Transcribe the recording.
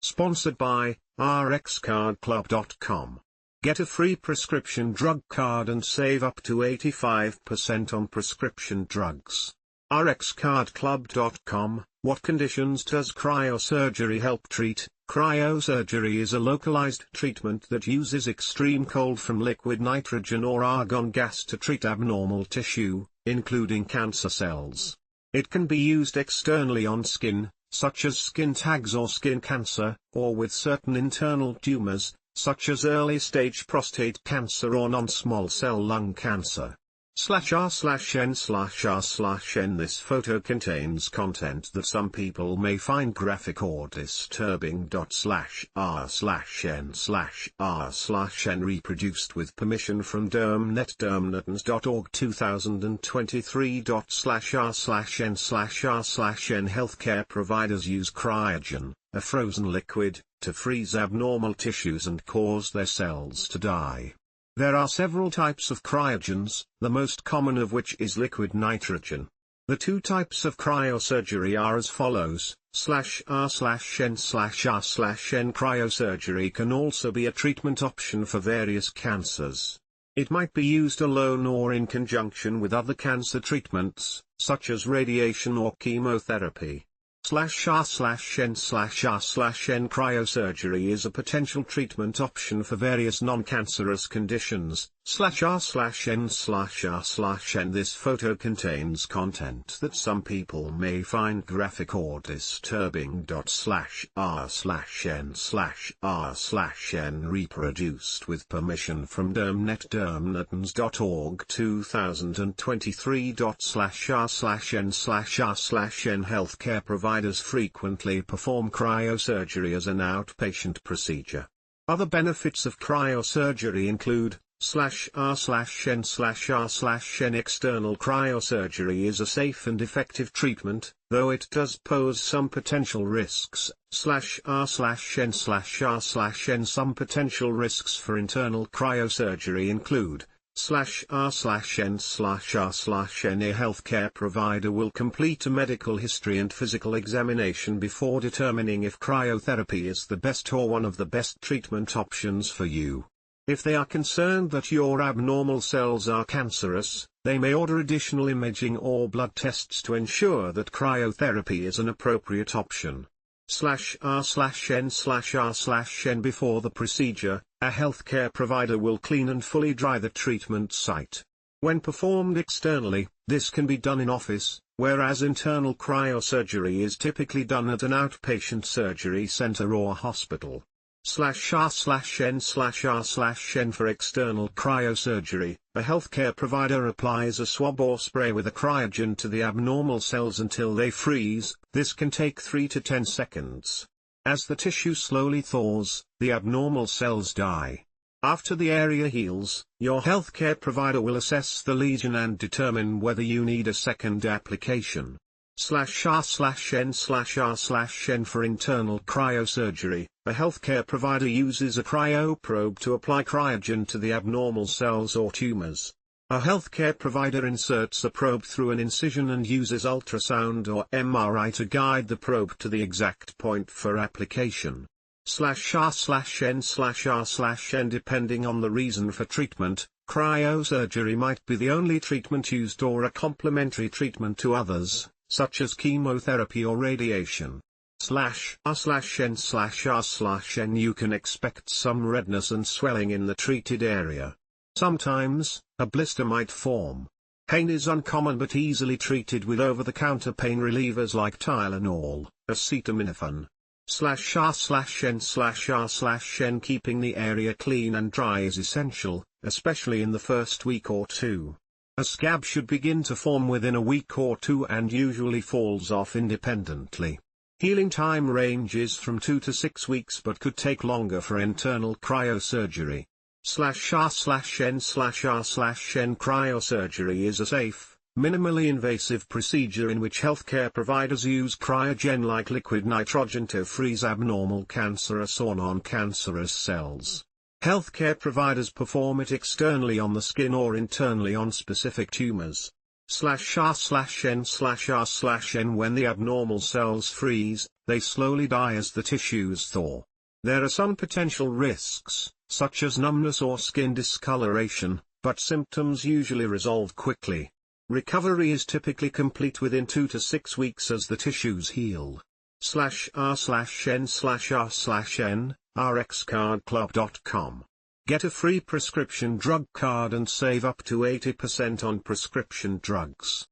Sponsored by rxcardclub.com. Get a free prescription drug card and save up to 85% on prescription drugs. rxcardclub.com. What conditions does cryosurgery help treat? Cryosurgery is a localized treatment that uses extreme cold from liquid nitrogen or argon gas to treat abnormal tissue, including cancer cells. It can be used externally on skin, such as skin tags or skin cancer, or with certain internal tumors, such as early-stage prostate cancer or non-small cell lung cancer. /r/n/r/n This photo contains content that some people may find graphic or disturbing. /r/n/r/n Reproduced with permission from DermNet DermNet.org 2023. /r/n/r/n Healthcare providers use cryogen, a frozen liquid, to freeze abnormal tissues and cause their cells to die. There are several types of cryogens, the most common of which is liquid nitrogen. The two types of cryosurgery are as follows: /r/n/r/n Cryosurgery can also be a treatment option for various cancers. It might be used alone or in conjunction with other cancer treatments, such as radiation or chemotherapy. /r/n/r/n Cryosurgery is a potential treatment option for various non-cancerous conditions. /r/n/r/n This photo contains content that some people may find graphic or disturbing. /r/n/r/n Reproduced with permission from DermNet DermNet.org 2023. /r/n/r/n Healthcare providers frequently perform cryosurgery as an outpatient procedure. Other benefits of cryosurgery include /r/n/r/n External cryosurgery is a safe and effective treatment, though it does pose some potential risks. /r/n/r/n Some potential risks for internal cryosurgery include /r/n/r/n A healthcare provider will complete a medical history and physical examination before determining if cryotherapy is the best or one of the best treatment options for you. If they are concerned that your abnormal cells are cancerous, they may order additional imaging or blood tests to ensure that cryotherapy is an appropriate option. /r/n/r/n Before the procedure, a healthcare provider will clean and fully dry the treatment site. When performed externally, this can be done in office, whereas internal cryosurgery is typically done at an outpatient surgery center or hospital. /r/n/r/n For external cryosurgery, a healthcare provider applies a swab or spray with a cryogen to the abnormal cells until they freeze. This can take 3 to 10 seconds. As the tissue slowly thaws, the abnormal cells die. After the area heals, your healthcare provider will assess the lesion and determine whether you need a second application. /r/n/r/n For internal cryosurgery, a healthcare provider uses a cryoprobe to apply cryogen to the abnormal cells or tumors. A healthcare provider inserts a probe through an incision and uses ultrasound or MRI to guide the probe to the exact point for application. /r/n/r/n Depending on the reason for treatment, cryosurgery might be the only treatment used or a complementary treatment to others, such as chemotherapy or radiation. /r/n/r/n You can expect some redness and swelling in the treated area. Sometimes, a blister might form. Pain is uncommon but easily treated with over-the-counter pain relievers like Tylenol, acetaminophen. /r/n/r/n Keeping the area clean and dry is essential, especially in the first week or two. A scab should begin to form within a week or two and usually falls off independently. Healing time ranges from 2 to 6 weeks but could take longer for internal cryosurgery. /r/n/r/n Cryosurgery is a safe, minimally invasive procedure in which healthcare providers use cryogenlike liquid nitrogen to freeze abnormal cancerous or non-cancerous cells. Healthcare providers perform it externally on the skin or internally on specific tumors. /r/n/r/n When the abnormal cells freeze, They slowly die as the tissues thaw. There are some potential risks, such as numbness or skin discoloration, but symptoms usually resolve quickly. Recovery is typically complete within 2 to 6 weeks as the tissues heal. /r/n/r/n, rxcardclub.com. Get a free prescription drug card and save up to 80% on prescription drugs.